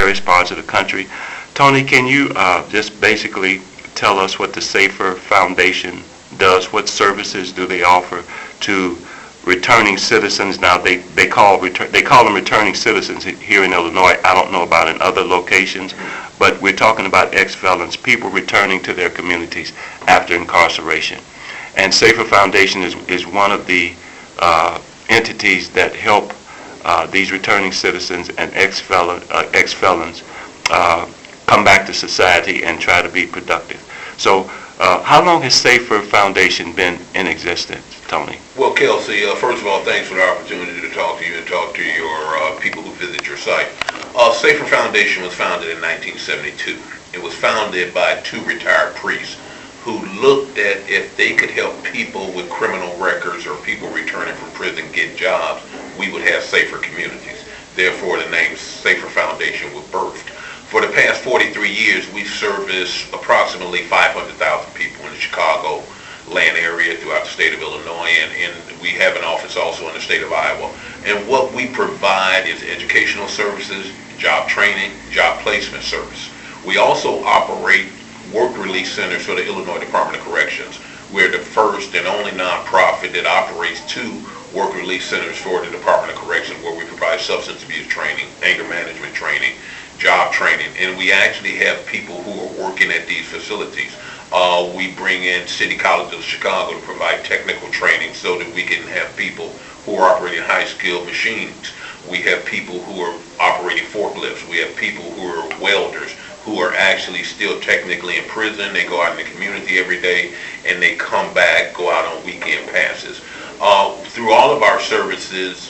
various parts of the country. Tony, can you just basically tell us what the Safer Foundation does? What services do they offer to returning citizens? Now they call them returning citizens here in Illinois. I don't know about in other locations, but we're talking about ex-felons, people returning to their communities after incarceration. And Safer Foundation is one of the entities that help these returning citizens and ex-felons come back to society and try to be productive. So how long has Safer Foundation been in existence, Tony? Well, Kelsey, first of all, thanks for the opportunity to talk to you and talk to your people who visit your site. Safer Foundation was founded in 1972. It was founded by two retired priests who looked at if they could help people with criminal records or people returning from prison get jobs, we would have safer communities. Therefore, the name Safer Foundation was birthed. For the past 43 years, we've serviced approximately 500,000 people in the Chicago land area throughout the state of Illinois, and we have an office also in the state of Iowa. And what we provide is educational services, job training, job placement service. We also operate work release centers for the Illinois Department of Corrections. We're the first and only nonprofit that operates two work release centers for the Department of Corrections, where we provide substance abuse training, anger management training, job training, and we actually have people who are working at these facilities. We bring in City College of Chicago to provide technical training so that we can have people who are operating high-skilled machines. We have people who are operating forklifts. We have people who are welders who are actually still technically in prison. They go out in the community every day and they come back, go out on weekend passes. Through all of our services,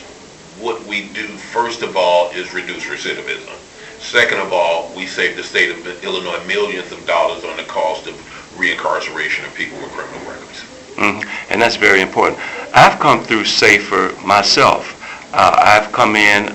what we do first of all is reduce recidivism. Second of all, we save the state of Illinois millions of dollars on the cost of reincarceration of people with criminal records. Mm-hmm. And that's very important. I've come through Safer myself. I've come in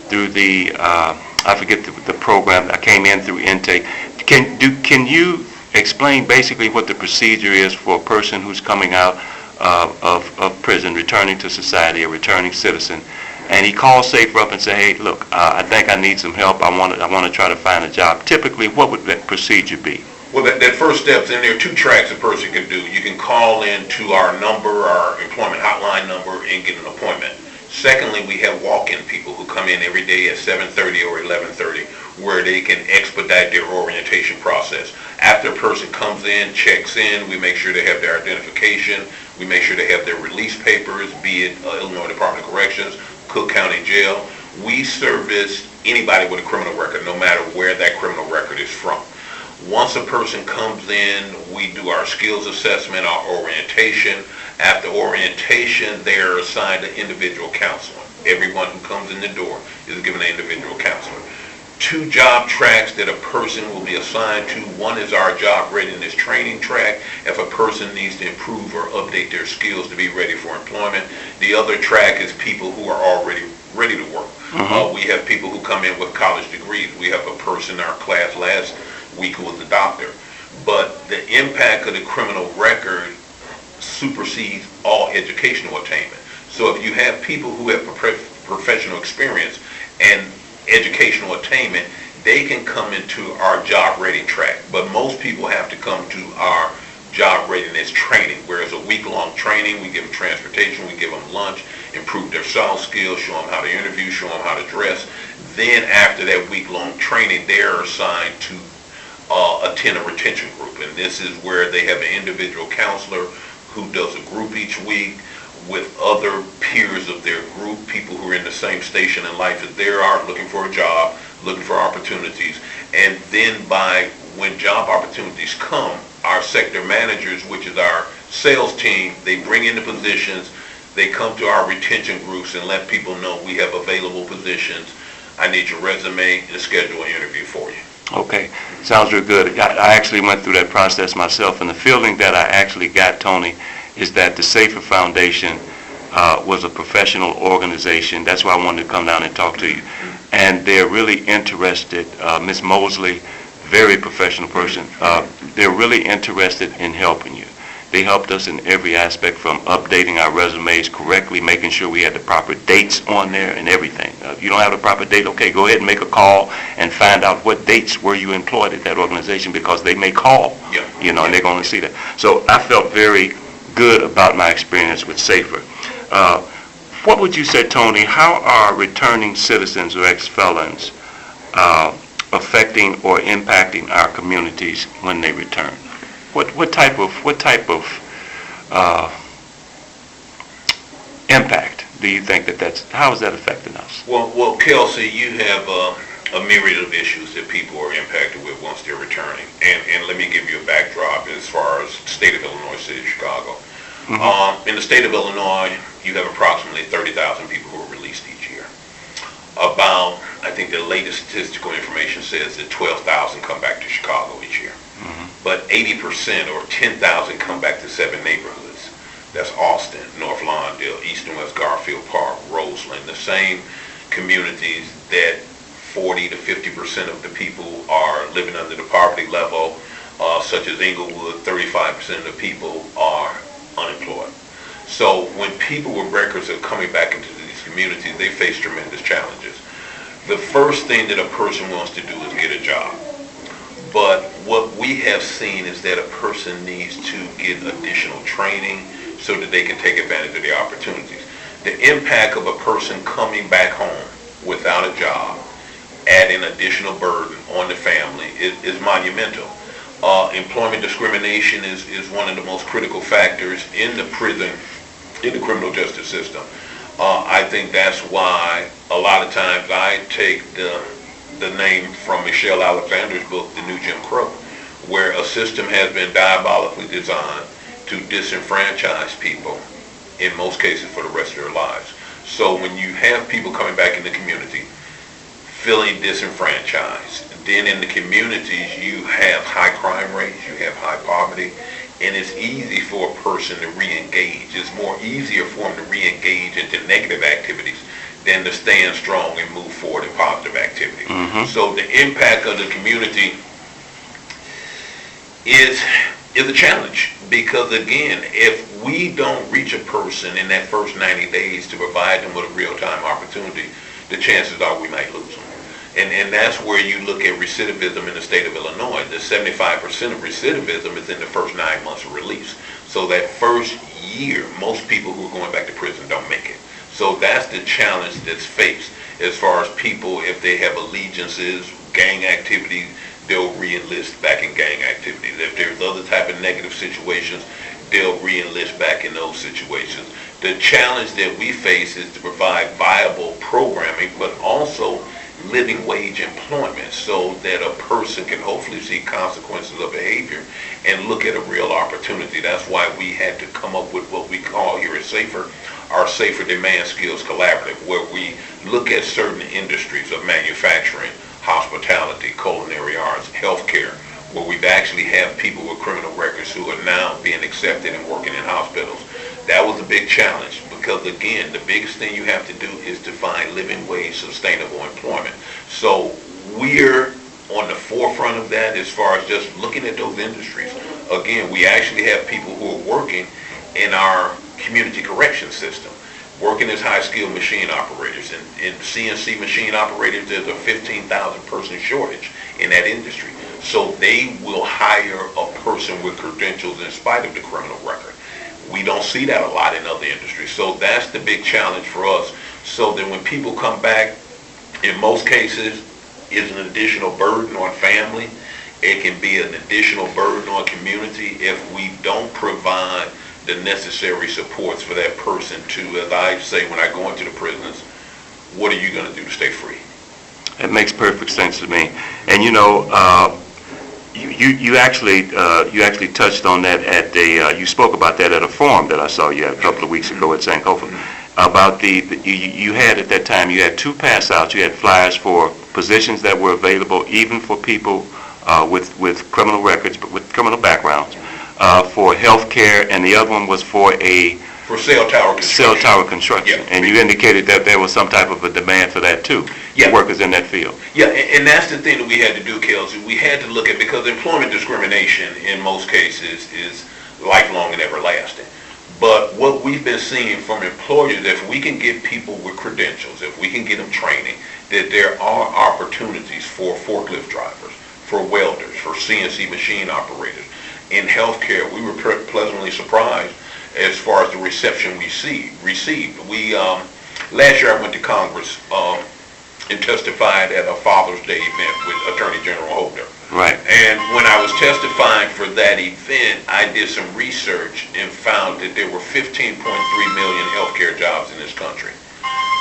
through the, I forget the program, I came in through intake. Can you explain basically what the procedure is for a person who's coming out of prison, returning to society, a returning citizen, and he calls Safer up and say, hey, look, I think I need some help. I want to try to find a job. Typically, what would that procedure be? Well, that first step, and there are two tracks a person can do. You can call in to our number, our employment hotline number, and get an appointment. Secondly, we have walk-in people who come in every day at 7:30 or 11:30, where they can expedite their orientation process. After a person comes in, checks in, we make sure they have their identification, we make sure they have their release papers, be it Illinois Department of Corrections, Cook County Jail. We service anybody with a criminal record, no matter where that criminal record is from. Once a person comes in, we do our skills assessment, our orientation. After orientation, they are assigned an individual counselor. Everyone who comes in the door is given an individual counselor. Two job tracks that a person will be assigned to. One is our job readiness training track, if a person needs to improve or update their skills to be ready for employment. The other track is people who are already ready to work. Mm-hmm. We have people who come in with college degrees. We have a person in our class last week who was a doctor. But the impact of the criminal record supersedes all educational attainment. So if you have people who have professional experience and educational attainment, they can come into our job ready track. But most people have to come to our job readiness training, where it's a week-long training. We give them transportation, we give them lunch, improve their soft skills, show them how to interview, show them how to dress. Then after that week-long training, they're assigned to attend a retention group. And this is where they have an individual counselor who does a group each week with other peers of their group, people who are in the same station in life as they are, looking for a job, looking for opportunities. And then when job opportunities come, our sector managers, which is our sales team, they bring in the positions, they come to our retention groups and let people know we have available positions. I need your resume and schedule an interview for you. Okay, sounds real good. I actually went through that process myself, and the feeling that I actually got, Tony, is that the Safer Foundation was a professional organization. That's why I wanted to come down and talk to you. And they're really interested, Ms. Mosley, very professional person, they're really interested in helping you. They helped us in every aspect, from updating our resumes correctly, making sure we had the proper dates on there and everything. If you don't have the proper date, okay, go ahead and make a call and find out what dates were you employed at that organization, because they may call, and they're going to see that. So I felt very good about my experience with SAFER. What would you say, Tony, how are returning citizens or ex-felons affecting or impacting our communities when they return? What type of impact do you think how is that affecting us? Well, Kelsey, you have a myriad of issues that people are impacted with once they're returning. And let me give you a backdrop as far as the state of Illinois, city of Chicago. Mm-hmm. In the state of Illinois, you have approximately 30,000 people who are released each year. About, I think the latest statistical information says that 12,000 come back to Chicago each year. Mm-hmm. But 80% or 10,000 come back to 7 neighborhoods. That's Austin, North Lawndale, East and West Garfield Park, Roseland, the same communities that 40 to 50% of the people are living under the poverty level, such as Inglewood, 35% of the people are unemployed. So when people with records are coming back into these communities, they face tremendous challenges. The first thing that a person wants to do is get a job. But what we have seen is that a person needs to get additional training so that they can take advantage of the opportunities. The impact of a person coming back home without a job, adding additional burden on the family, is monumental. Employment discrimination is one of the most critical factors in the criminal justice system. I think that's why a lot of times I take the name from Michelle Alexander's book, The New Jim Crow, where a system has been diabolically designed to disenfranchise people, in most cases for the rest of their lives. So when you have people coming back in the community feeling disenfranchised, then in the communities you have high crime rates, you have high poverty, and it's easy for a person to re-engage. It's more easier for them to re-engage into negative activities than to stand strong and move forward in positive activity. Mm-hmm. So the impact of the community is a challenge, because again, if we don't reach a person in that first 90 days to provide them with a real-time opportunity, the chances are we might lose them. And that's where you look at recidivism in the state of Illinois. The 75% of recidivism is in the first 9 months of release. So that first year, most people who are going back to prison don't make it. So that's the challenge that's faced as far as people, if they have allegiances, gang activities, they'll re-enlist back in gang activities. If there's other type of negative situations, they'll re-enlist back in those situations. The challenge that we face is to provide viable programming, but also living wage employment, so that a person can hopefully see consequences of behavior and look at a real opportunity. That's why we had to come up with what we call here at SAFER, our SAFER Demand Skills Collaborative, where we look at certain industries of manufacturing, hospitality, culinary arts, healthcare, where we've actually have people with criminal records who are now being accepted and working in hospitals. That was a big challenge, because again, the biggest thing you have to do is to find living wage sustainable employment. So we're on the forefront of that as far as just looking at those industries. Again, we actually have people who are working in our community correction system, working as high-skilled machine operators. And CNC machine operators, there's a 15,000 person shortage in that industry. So they will hire a person with credentials in spite of the criminal record. We don't see that a lot in other industries. So that's the big challenge for us. So that when people come back, in most cases, it's an additional burden on family. It can be an additional burden on community if we don't provide the necessary supports for that person to, as I say when I go into the prisons, what are you going to do to stay free? It makes perfect sense to me. And you actually touched on that at you spoke about that at a forum that I saw you a couple of weeks ago at Sankofa. About you had at that time, you had 2 pass outs. You had flyers for positions that were available even for people with criminal records, but with criminal backgrounds, for health care, and the other one was for cell tower construction. Cell tower construction. Yeah. And you indicated that there was some type of a demand for that too, yeah, workers in that field. Yeah, and that's the thing that we had to do, Kelsey. We had to look at, because employment discrimination in most cases is lifelong and everlasting. But what we've been seeing from employers, if we can get people with credentials, if we can get them training, that there are opportunities for forklift drivers, for welders, for CNC machine operators. In healthcare, we were pleasantly surprised as far as the reception we received. Last year I went to Congress and testified at a Father's Day event with Attorney General Holder. Right. And when I was testifying for that event, I did some research and found that there were 15.3 million healthcare jobs in this country.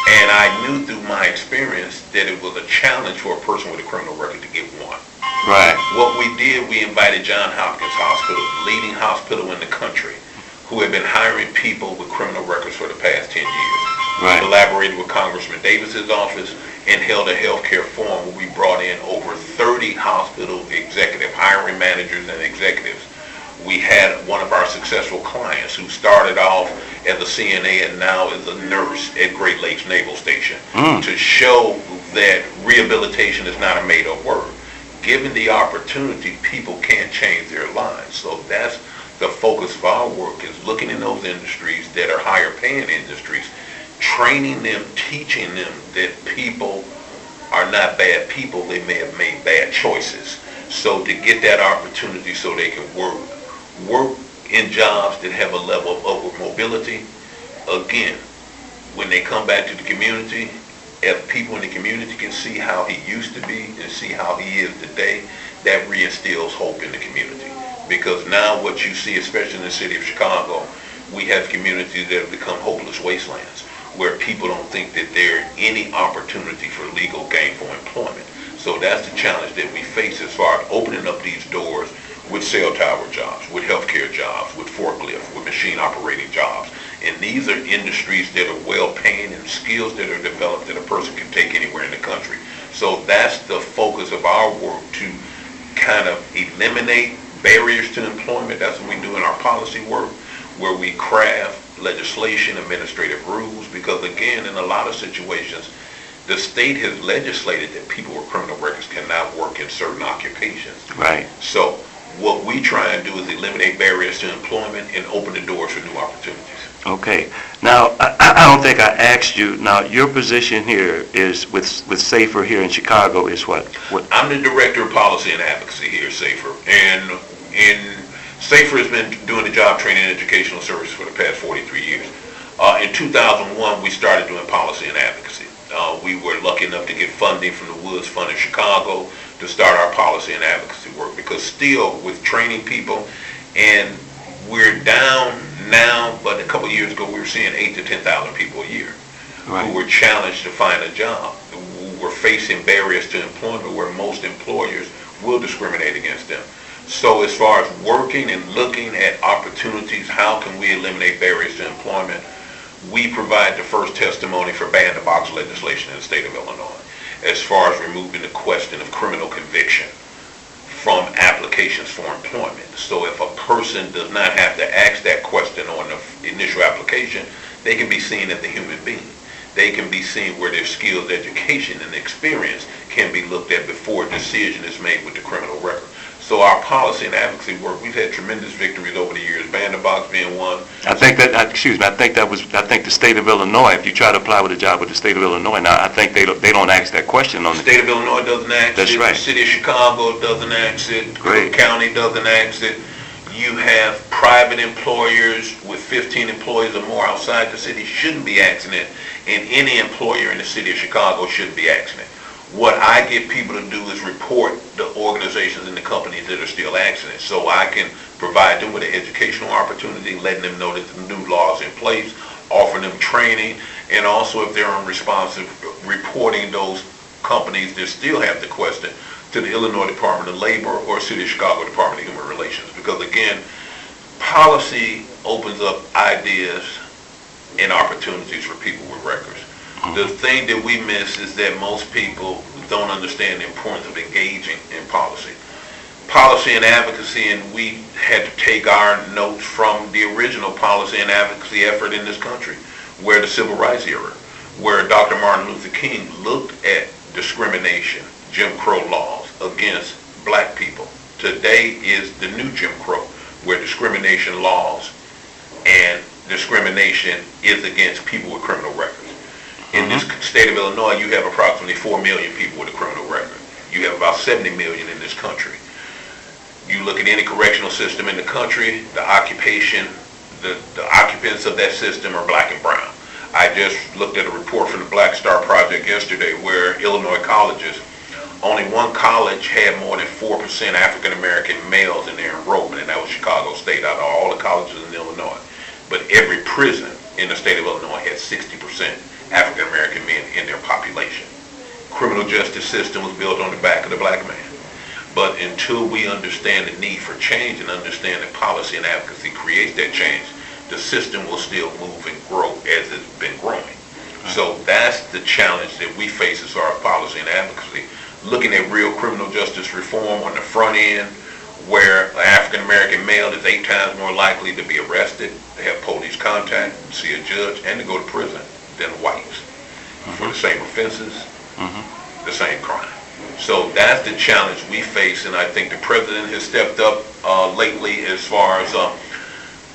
And I knew through my experience that it was a challenge for a person with a criminal record to get one. Right. What we did, we invited Johns Hopkins Hospital, the leading hospital in the country, who had been hiring people with criminal records for the past 10 years. Right. Collaborated with Congressman Davis's office and held a healthcare forum where we brought in over 30 hospital executive hiring managers and executives. We had one of our successful clients who started off as a CNA and now is a nurse at Great Lakes Naval Station to show that rehabilitation is not a made-up word. Given the opportunity, people can change their lives. So that's the focus of our work, is looking in those industries that are higher paying industries, training them, teaching them that people are not bad people, they may have made bad choices. So to get that opportunity so they can work in jobs that have a level of upward mobility. Again, when they come back to the community, if people in the community can see how he used to be and see how he is today, that reinstills hope in the community. Because now what you see, especially in the city of Chicago, we have communities that have become hopeless wastelands, where people don't think that there's any opportunity for legal gainful employment. So that's the challenge that we face as far as opening up these doors with cell tower jobs, with healthcare jobs, with forklift, with machine operating jobs. And these are industries that are well paying and skills that are developed that a person can take anywhere in the country. So that's the focus of our work, to kind of eliminate barriers to employment. That's what we do in our policy work, where we craft legislation, administrative rules, because again, in a lot of situations, the state has legislated that people with criminal records cannot work in certain occupations. Right. So what we try and do is eliminate barriers to employment and open the doors for new opportunities. Okay. Now, I don't think I asked you. Now, your position here is with SAFER here in Chicago is what? I'm the Director of Policy and Advocacy here at SAFER. And SAFER has been doing the job training and educational services for the past 43 years. In 2001, we started doing policy and advocacy. We were lucky enough to get funding from the Woods Fund in Chicago to start our policy and advocacy work, because still with training people, and we're down now, but a couple of years ago we were seeing 8,000 to 10,000 people a year who were challenged to find a job, who were facing barriers to employment where most employers will discriminate against them. So as far as working and looking at opportunities, how can we eliminate barriers to employment, we provide the first testimony for ban-the-box legislation in the state of Illinois, as far as removing the question of criminal conviction from applications for employment. So if a person does not have to ask that question on the initial application, they can be seen as a human being. They can be seen where their skills, education, and experience can be looked at before a decision is made with the criminal record. So our policy and advocacy work, we've had tremendous victories over the years, ban-the-box being one. I think the state of Illinois, if you try to apply with a job with the state of Illinois now, I think they don't ask that question on the state of Illinois doesn't ask it. That's right. The city of Chicago doesn't ask it. Great. Cook County doesn't ask it. You have private employers with 15 employees or more outside the city shouldn't be asking it, and any employer in the city of Chicago shouldn't be asking it. What I get people to do is report the organizations and the companies that are still asking it, so I can provide them with an educational opportunity, letting them know that the new law is in place, offering them training, and also if they're unresponsive, reporting those companies that still have the question to the Illinois Department of Labor or City of Chicago Department of Human Relations. Because again, policy opens up ideas and opportunities for people with records. The thing that we miss is that most people don't understand the importance of engaging in policy. Policy and advocacy, and we had to take our notes from the original policy and advocacy effort in this country, where the Civil Rights era, where Dr. Martin Luther King looked at discrimination, Jim Crow laws against black people. Today is the new Jim Crow, where discrimination laws and discrimination is against people with criminal records. In this state of Illinois, you have approximately 4 million people with a criminal record. You have about 70 million in this country. You look at any correctional system in the country, the occupants of that system are black and brown. I just looked at a report from the Black Star Project yesterday where Illinois colleges, only one college had more than 4% African American males in their enrollment, and that was Chicago State, out of all the colleges in Illinois. But every prison in the state of Illinois had 60% African American men in their population. Criminal justice system was built on the back of the black man. But until we understand the need for change and understand that policy and advocacy creates that change, the system will still move and grow as it's been growing. So that's the challenge that we face as far as policy and advocacy. Looking at real criminal justice reform on the front end, where an African American male is 8 times more likely to be arrested, to have police contact, see a judge, and to go to prison than whites for the same offenses, the same crime. So that's the challenge we face, and I think the president has stepped up lately as far as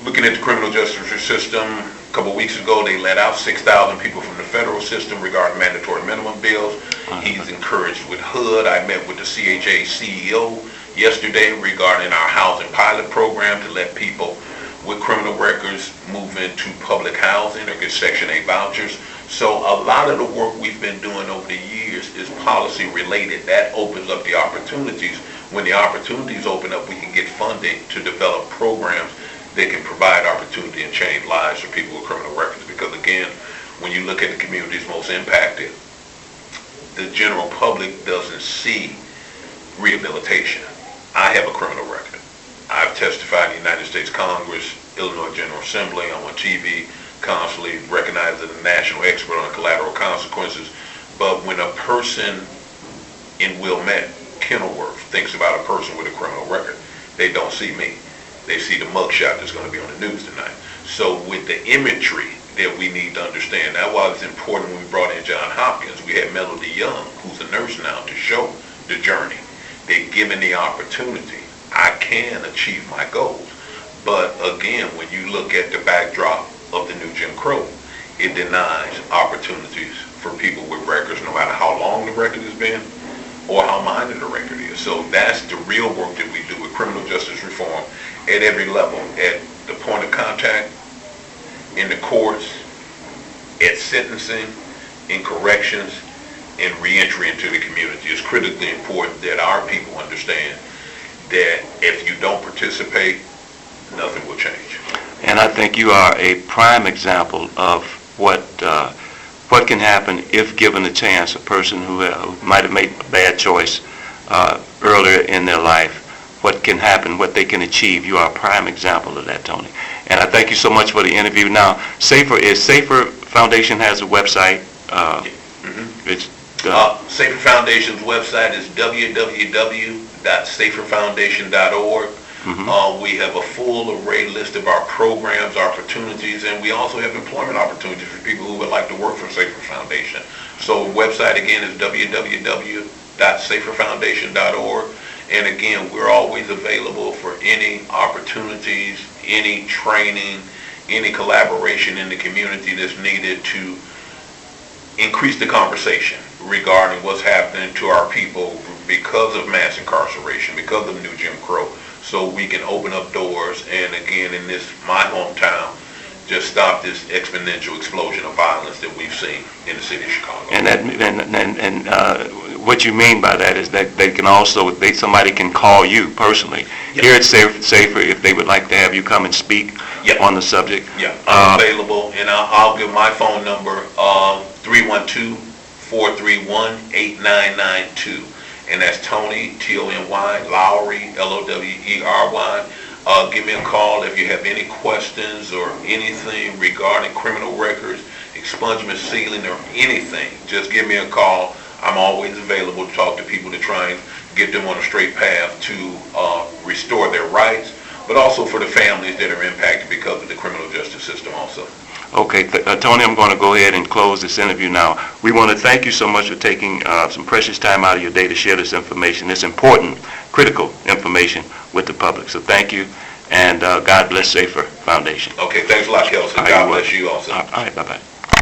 looking at the criminal justice system. A couple of weeks ago, they let out 6,000 people from the federal system regarding mandatory minimum bills. He's encouraged with HUD. I met with the CHA CEO yesterday regarding our housing pilot program to let people with criminal records move into public housing or get Section 8 vouchers. So a lot of the work we've been doing over the years is policy related. That opens up the opportunities. When the opportunities open up, we can get funding to develop programs that can provide opportunity and change lives for people with criminal records. Because again, when you look at the communities most impacted, the general public doesn't see rehabilitation. I have a criminal record. I've testified in the United States Congress, Illinois General Assembly, I'm on TV, constantly recognized as a national expert on collateral consequences. But when a person in Wilmette, Kenilworth, thinks about a person with a criminal record, they don't see me. They see the mugshot that's going to be on the news tonight. So with the imagery that we need to understand, that's why it's important when we brought in John Hopkins, we had Melody Young, who's a nurse now, to show the journey. They're given the opportunity. I can achieve my goals. But again, when you look at the backdrop of the new Jim Crow, it denies opportunities for people with records, no matter how long the record has been or how minor the record is. So that's the real work that we do with criminal justice reform at every level, at the point of contact, in the courts, at sentencing, in corrections, and reentry into the community. It's critically important that our people understand that if you don't participate, nothing will change. And I think you are a prime example of what can happen if given a chance. A person who might have made a bad choice earlier in their life, what can happen, what they can achieve. You are a prime example of that, Tony. And I thank you so much for the interview. Now, Safer Foundation has a website. It's Safer Foundation's website is www.saferfoundation.org. We have a full array list of our programs, opportunities, and we also have employment opportunities for people who would like to work for Safer Foundation. So website again is www.saferfoundation.org. And again, we're always available for any opportunities, any training, any collaboration in the community that's needed to increase the conversation regarding what's happening to our people because of mass incarceration, because of new Jim Crow, so we can open up doors and again in my hometown just stop this exponential explosion of violence that we've seen in the city of Chicago. And what you mean by that is that they can also, somebody can call you personally here at Safer if they would like to have you come and speak on the subject. I'm available, and I'll give my phone number, 312-431-8992. And that's Tony, Tony, Lowry, Lowery. Give me a call if you have any questions or anything regarding criminal records, expungement, sealing, or anything. Just give me a call. I'm always available to talk to people to try and get them on a straight path to restore their rights, but also for the families that are impacted because of the criminal justice system also. Okay, Tony, I'm going to go ahead and close this interview now. We want to thank you so much for taking some precious time out of your day to share this information. It's important, critical information with the public. So thank you. and God bless Safer Foundation. Okay, thanks a lot, Kelson. All right, God you're bless you also. All right, bye-bye.